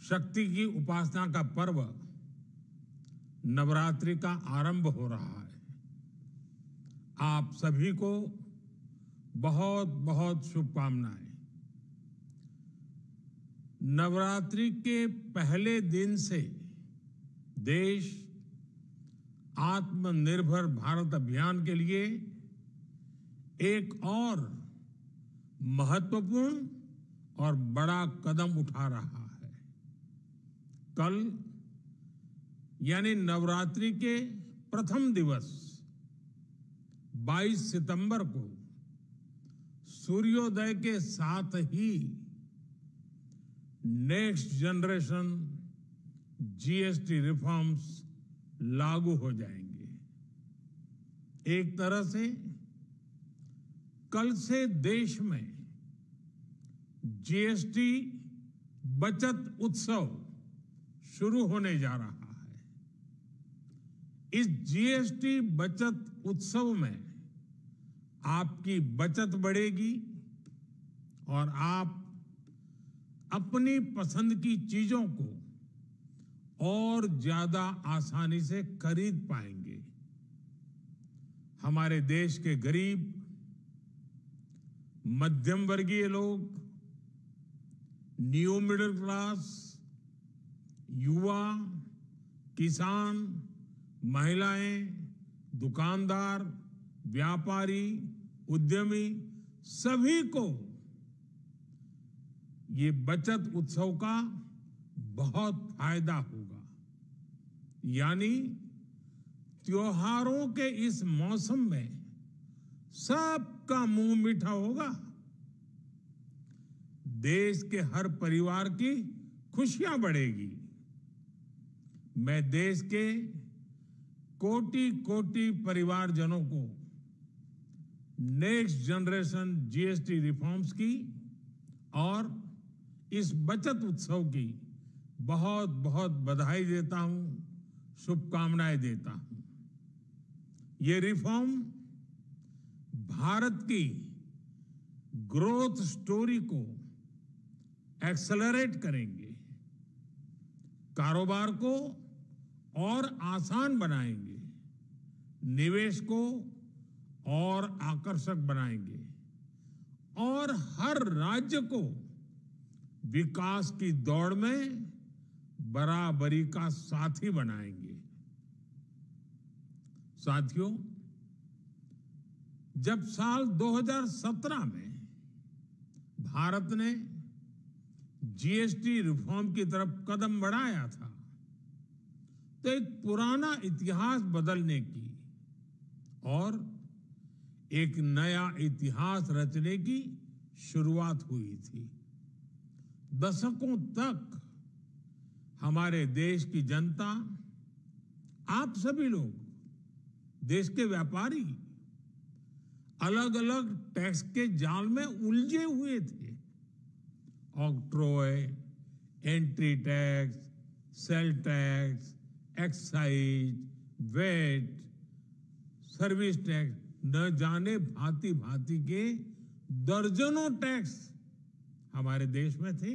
शक्ति की उपासना का पर्व नवरात्रि का आरंभ हो रहा है। आप सभी को बहुत बहुत शुभकामनाएं। नवरात्रि के पहले दिन से देश आत्मनिर्भर भारत अभियान के लिए एक और महत्वपूर्ण और बड़ा कदम उठा रहा है। कल यानी नवरात्रि के प्रथम दिवस 22 सितंबर को सूर्योदय के साथ ही नेक्स्ट जनरेशन जीएसटी रिफॉर्म्स लागू हो जाएंगे। एक तरह से कल से देश में जीएसटी बचत उत्सव शुरू होने जा रहा है। इस जीएसटी बचत उत्सव में आपकी बचत बढ़ेगी और आप अपनी पसंद की चीजों को और ज्यादा आसानी से खरीद पाएंगे। हमारे देश के गरीब, मध्यम वर्गीय लोग, न्यू मिडिल क्लास, युवा, किसान, महिलाएं, दुकानदार, व्यापारी, उद्यमी, सभी को ये बचत उत्सव का बहुत फायदा होगा। यानी त्योहारों के इस मौसम में सबका मुंह मीठा होगा। देश के हर परिवार की खुशियां बढ़ेगी। मैं देश के कोटि कोटि परिवारजनों को नेक्स्ट जनरेशन जीएसटी रिफॉर्म्स की और इस बचत उत्सव की बहुत बहुत बधाई देता हूं, शुभकामनाएं देता हूं। ये रिफॉर्म भारत की ग्रोथ स्टोरी को एक्सेलरेट करेंगे, कारोबार को और आसान बनाएंगे, निवेश को और आकर्षक बनाएंगे और हर राज्य को विकास की दौड़ में बराबरी का साथी बनाएंगे। साथियों, जब साल 2017 में भारत ने जीएसटी रिफॉर्म की तरफ कदम बढ़ाया था तो एक पुराना इतिहास बदलने की और एक नया इतिहास रचने की शुरुआत हुई थी। दशकों तक हमारे देश की जनता, आप सभी लोग, देश के व्यापारी अलग अलग टैक्स के जाल में उलझे हुए थे। Octroi, entry tax, sale tax, excise, VAT, service tax, न जाने भांति भांति के दर्जनों टैक्स हमारे देश में थे।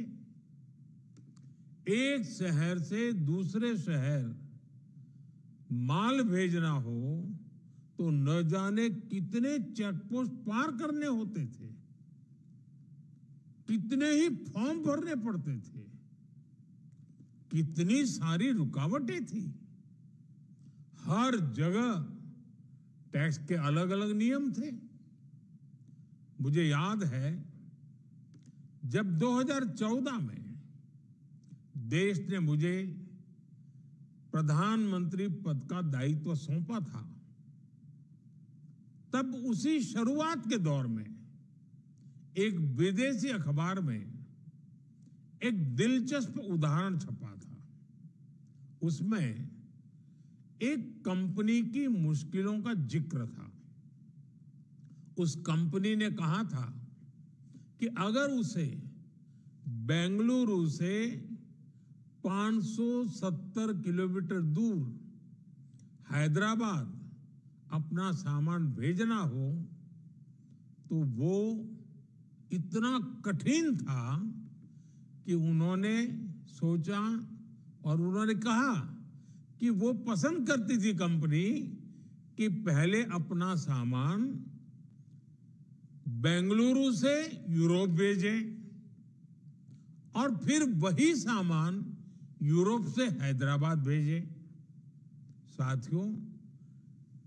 एक शहर से दूसरे शहर माल भेजना हो तो न जाने कितने चेकपोस्ट पार करने होते थे, कितने ही फॉर्म भरने पड़ते थे, कितनी सारी रुकावटें थी। हर जगह टैक्स के अलग अलग नियम थे। मुझे याद है जब 2014 में देश ने मुझे प्रधानमंत्री पद का दायित्व सौंपा था, तब उसी शुरुआत के दौर में एक विदेशी अखबार में एक दिलचस्प उदाहरण छपा था। उसमें एक कंपनी की मुश्किलों का जिक्र था। उस कंपनी ने कहा था कि अगर उसे बेंगलुरु से 570 किलोमीटर दूर हैदराबाद अपना सामान भेजना हो तो वो इतना कठिन था कि उन्होंने सोचा और उन्होंने कहा कि वो पसंद करती थी कंपनी कि पहले अपना सामान बेंगलुरु से यूरोप भेजे और फिर वही सामान यूरोप से हैदराबाद भेजे। साथियों,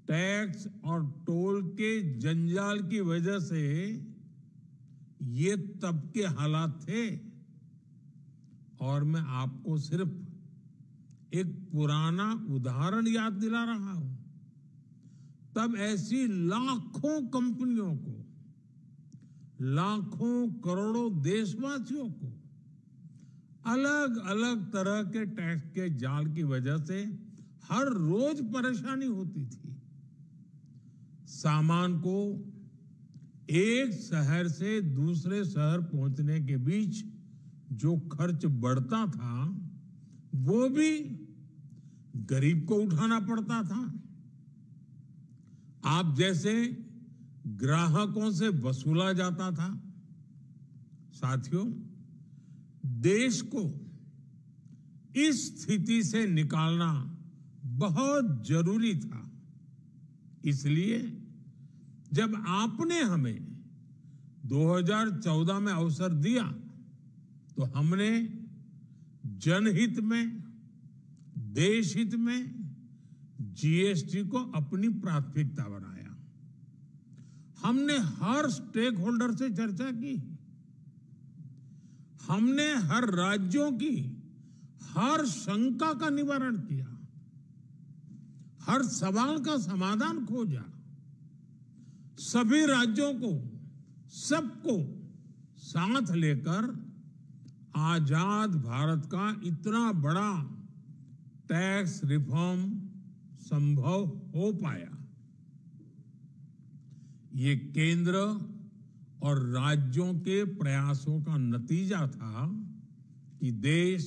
टैक्स और टोल के जंजाल की वजह से ये तब के हालात थे। और मैं आपको सिर्फ एक पुराना उदाहरण याद दिला रहा हूं। तब ऐसी लाखों कंपनियों को, लाखों करोड़ों देशवासियों को अलग अलग तरह के टैक्स के जाल की वजह से हर रोज परेशानी होती थी। सामान को एक शहर से दूसरे शहर पहुंचने के बीच जो खर्च बढ़ता था वो भी गरीब को उठाना पड़ता था। आप जैसे ग्राहकों से वसूला जाता था। साथियों, देश को इस स्थिति से निकालना बहुत जरूरी था। इसलिए जब आपने हमें 2014 में अवसर दिया तो हमने जनहित में, देशहित में जीएसटी को अपनी प्राथमिकता बनाया। हमने हर स्टेक होल्डर से चर्चा की। हमने हर राज्यों की हर शंका का निवारण किया, हर सवाल का समाधान खोजा। सभी राज्यों को, सबको साथ लेकर आजाद भारत का इतना बड़ा टैक्स रिफॉर्म संभव हो पाया। ये केंद्र और राज्यों के प्रयासों का नतीजा था कि देश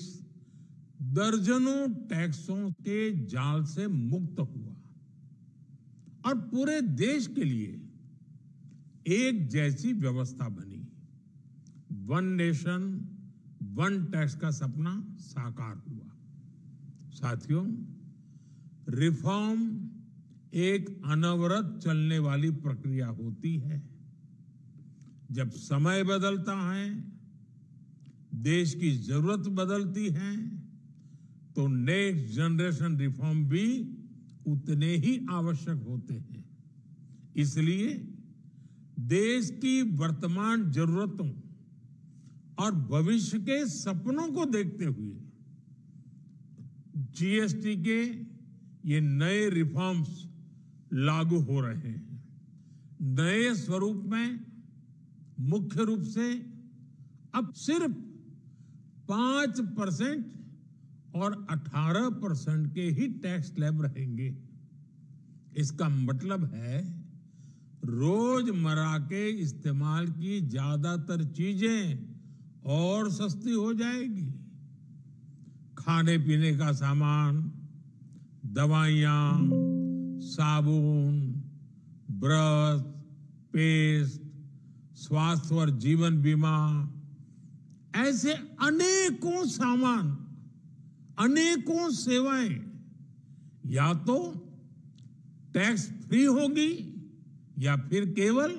दर्जनों टैक्सों के जाल से मुक्त हुआ और पूरे देश के लिए एक जैसी व्यवस्था बनी। वन नेशन वन टैक्स का सपना साकार हुआ। साथियों, रिफॉर्म एक अनवरत चलने वाली प्रक्रिया होती है। जब समय बदलता है, देश की जरूरत बदलती है, तो नेक्स्ट जनरेशन रिफॉर्म भी उतने ही आवश्यक होते हैं। इसलिए देश की वर्तमान जरूरतों और भविष्य के सपनों को देखते हुए जीएसटी के ये नए रिफॉर्म्स लागू हो रहे हैं। नए स्वरूप में मुख्य रूप से अब सिर्फ 5% और 18% के ही टैक्स स्लैब रहेंगे। इसका मतलब है रोजमर्रा के इस्तेमाल की ज्यादातर चीजें और सस्ती हो जाएगी। खाने पीने का सामान, दवाइयां, साबुन, ब्रश, पेस्ट, स्वास्थ्य और जीवन बीमा, ऐसे अनेकों सामान, अनेकों सेवाएं या तो टैक्स फ्री होगी या फिर केवल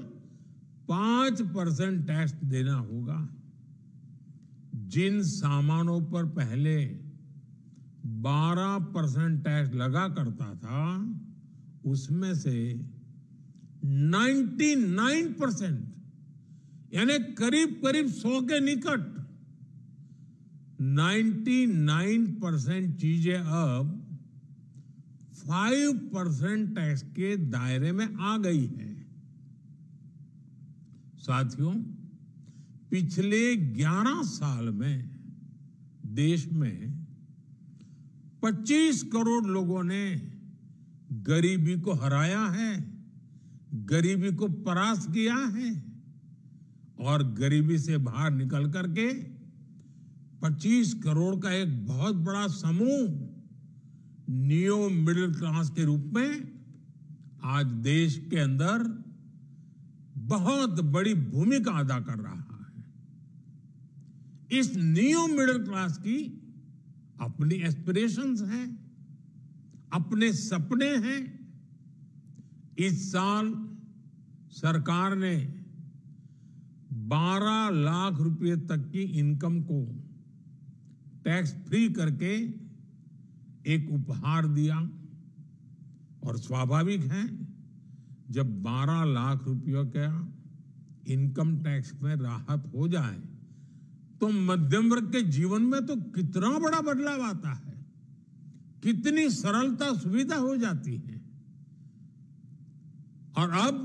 5% टैक्स देना होगा। जिन सामानों पर पहले 12% टैक्स लगा करता था, उसमें से 99% यानी करीब करीब 100 के निकट 99% चीजें अब 5% टैक्स के दायरे में आ गई है। साथियों, पिछले 11 साल में देश में 25 करोड़ लोगों ने गरीबी को हराया है, गरीबी को परास्त किया है और गरीबी से बाहर निकल करके 25 करोड़ का एक बहुत बड़ा समूह नियो मिडिल क्लास के रूप में आज देश के अंदर बहुत बड़ी भूमिका अदा कर रहा है। इस नियो मिडिल क्लास की अपनी एस्पिरेशंस हैं, अपने सपने हैं। इस साल सरकार ने 12 लाख रुपए तक की इनकम को टैक्स फ्री करके एक उपहार दिया। और स्वाभाविक है, जब 12 लाख रुपयों का इनकम टैक्स में राहत हो जाए तो मध्यम वर्ग के जीवन में तो कितना बड़ा बदलाव आता है, कितनी सरलता सुविधा हो जाती है। और अब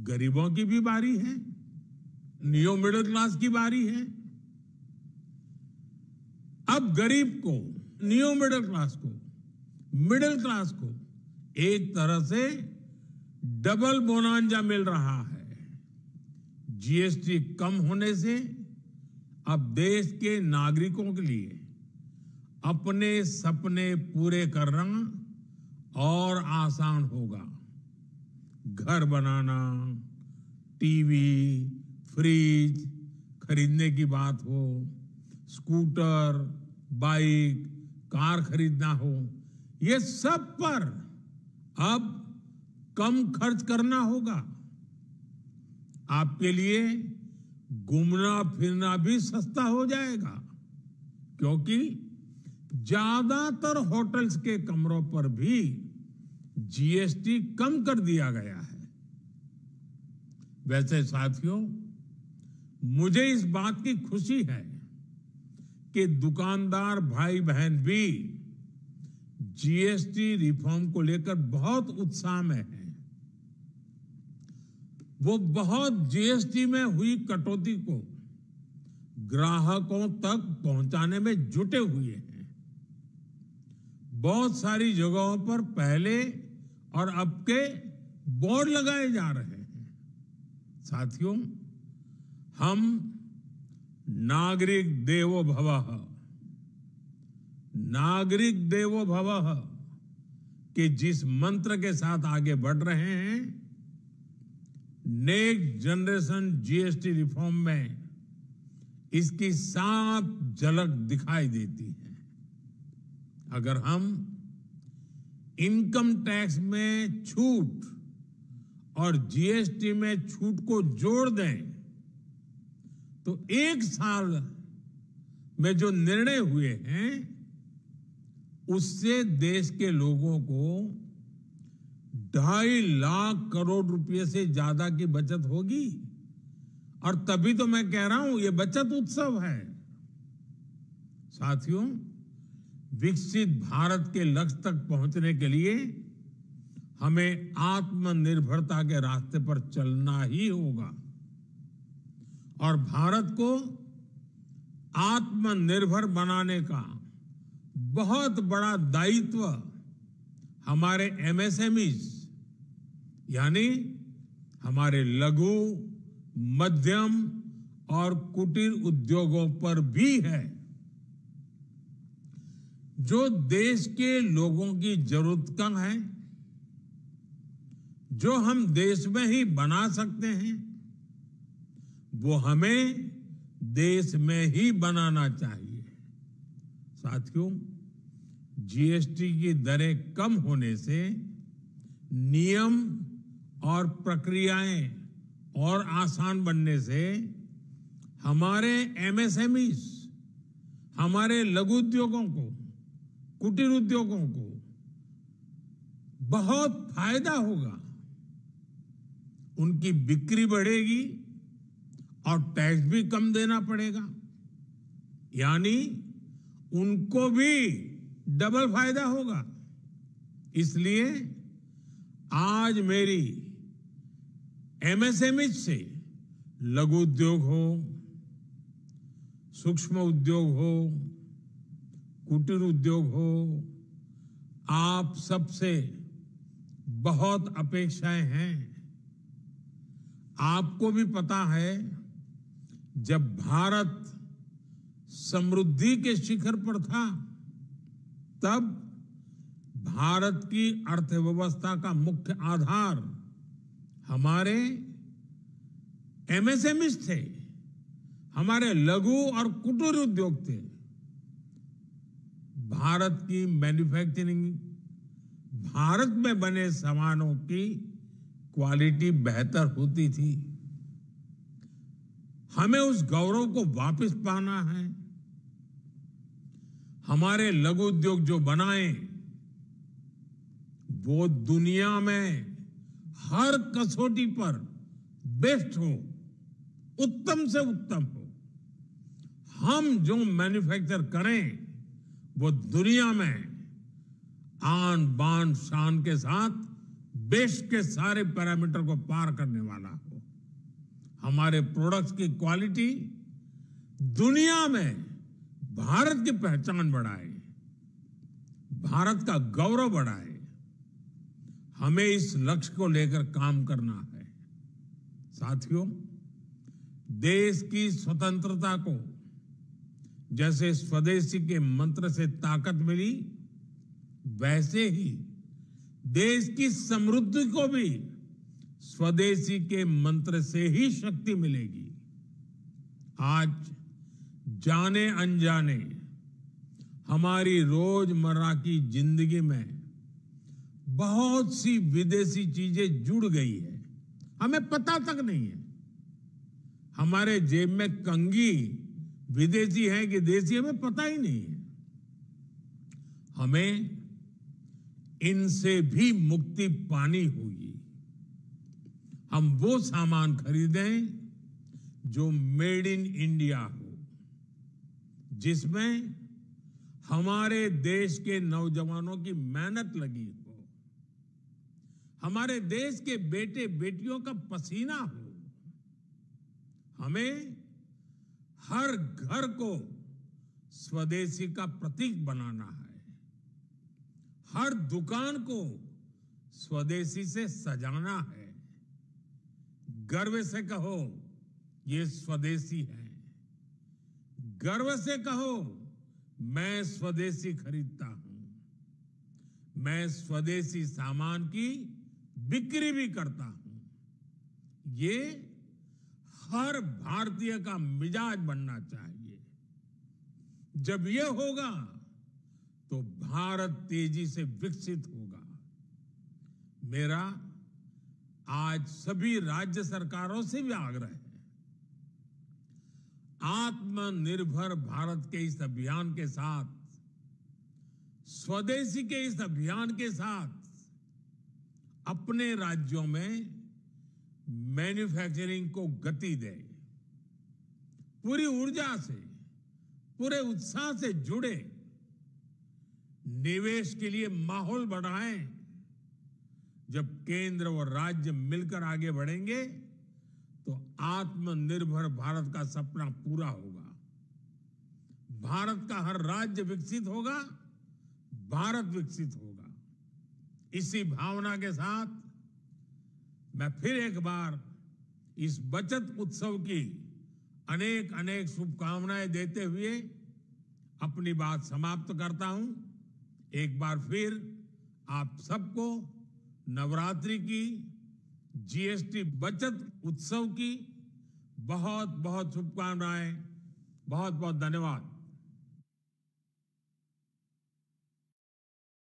गरीबों की भी बारी है, नियो मिडिल क्लास की बारी है। अब गरीब को, नियो मिडिल क्लास को एक तरह से डबल बोनांजा मिल रहा है। जीएसटी कम होने से अब देश के नागरिकों के लिए अपने सपने पूरे करना और आसान होगा। घर बनाना, टीवी, फ्रिज खरीदने की बात हो, स्कूटर, बाइक, कार खरीदना हो, ये सब पर अब कम खर्च करना होगा। आपके लिए घूमना फिरना भी सस्ता हो जाएगा, क्योंकि ज्यादातर होटल्स के कमरों पर भी जीएसटी कम कर दिया गया है। वैसे साथियों, मुझे इस बात की खुशी है कि दुकानदार भाई बहन भी जीएसटी रिफॉर्म को लेकर बहुत उत्साह में हैं। वो बहुत जीएसटी में हुई कटौती को ग्राहकों तक पहुंचाने में जुटे हुए हैं। बहुत सारी जगहों पर पहले और अब के बोर्ड लगाए जा रहे हैं। साथियों, हम नागरिक देवो भवः के जिस मंत्र के साथ आगे बढ़ रहे हैं, नेक्स्ट जनरेशन जीएसटी रिफॉर्म में इसकी साफ झलक दिखाई देती है। अगर हम इनकम टैक्स में छूट और जीएसटी में छूट को जोड़ दें तो एक साल में जो निर्णय हुए हैं उससे देश के लोगों को 2.5 लाख करोड़ रुपए से ज्यादा की बचत होगी। और तभी तो मैं कह रहा हूं, ये बचत उत्सव है। साथियों, विकसित भारत के लक्ष्य तक पहुंचने के लिए हमें आत्मनिर्भरता के रास्ते पर चलना ही होगा। और भारत को आत्मनिर्भर बनाने का बहुत बड़ा दायित्व हमारे एमएसएमईज यानी हमारे लघु, मध्यम और कुटीर उद्योगों पर भी है, जो देश के लोगों की जरूरत का है, जो हम देश में ही बना सकते हैं, वो हमें देश में ही बनाना चाहिए। साथियों, जीएसटी की दरें कम होने से नियम और प्रक्रियाएं और आसान बनने से हमारे एमएसएमईज, हमारे लघु उद्योगों को, कुटीर उद्योगों को बहुत फायदा होगा। उनकी बिक्री बढ़ेगी और टैक्स भी कम देना पड़ेगा, यानी उनको भी डबल फायदा होगा। इसलिए आज मेरी एमएसएमई से लघु उद्योग हो, सूक्ष्म उद्योग हो, कुटीर उद्योग हो, आप सबसे बहुत अपेक्षाएं हैं। आपको भी पता है, जब भारत समृद्धि के शिखर पर था, तब भारत की अर्थव्यवस्था का मुख्य आधार हमारे एमएसएमईज थे, हमारे लघु और कुटीर उद्योग थे। भारत की मैन्युफैक्चरिंग, भारत में बने सामानों की क्वालिटी बेहतर होती थी। हमें उस गौरव को वापस पाना है। हमारे लघु उद्योग जो बनाए वो दुनिया में हर कसौटी पर बेस्ट हो, उत्तम से उत्तम हो। हम जो मैन्युफैक्चर करें वो दुनिया में आन बान शान के साथ बेस्ट के सारे पैरामीटर को पार करने वाला हो। हमारे प्रोडक्ट्स की क्वालिटी दुनिया में भारत की पहचान बढ़ाए, भारत का गौरव बढ़ाए। हमें इस लक्ष्य को लेकर काम करना है। साथियों, देश की स्वतंत्रता को जैसे स्वदेशी के मंत्र से ताकत मिली, वैसे ही देश की समृद्धि को भी स्वदेशी के मंत्र से ही शक्ति मिलेगी। आज जाने अनजाने हमारी रोजमर्रा की जिंदगी में बहुत सी विदेशी चीजें जुड़ गई है, हमें पता तक नहीं है। हमारे जेब में कंघी विदेशी है कि देसी, हमें पता ही नहीं है। हमें इनसे भी मुक्ति पानी होगी। हम वो सामान खरीदें जो मेड इन इंडिया हो, जिसमें हमारे देश के नौजवानों की मेहनत लगी हो, हमारे देश के बेटे बेटियों का पसीना हो। हमें हर घर को स्वदेशी का प्रतीक बनाना है, हर दुकान को स्वदेशी से सजाना है। गर्व से कहो ये स्वदेशी है, गर्व से कहो मैं स्वदेशी खरीदता हूं, मैं स्वदेशी सामान की बिक्री भी करता हूं। ये हर भारतीय का मिजाज बनना चाहिए। जब ये होगा तो भारत तेजी से विकसित होगा। मेरा आज सभी राज्य सरकारों से भी आग्रह है, आत्मनिर्भर भारत के इस अभियान के साथ, स्वदेशी के इस अभियान के साथ अपने राज्यों में मैन्युफैक्चरिंग को गति दें। पूरी ऊर्जा से, पूरे उत्साह से जुड़े, निवेश के लिए माहौल बढ़ाएं। जब केंद्र और राज्य मिलकर आगे बढ़ेंगे तो आत्मनिर्भर भारत का सपना पूरा होगा। भारत का हर राज्य विकसित होगा, भारत विकसित होगा। इसी भावना के साथ मैं फिर एक बार इस बचत उत्सव की अनेक अनेक शुभकामनाएं देते हुए अपनी बात समाप्त करता हूं। एक बार फिर आप सबको नवरात्रि की, जीएसटी बचत उत्सव की बहुत बहुत शुभकामनाएं। बहुत बहुत धन्यवाद।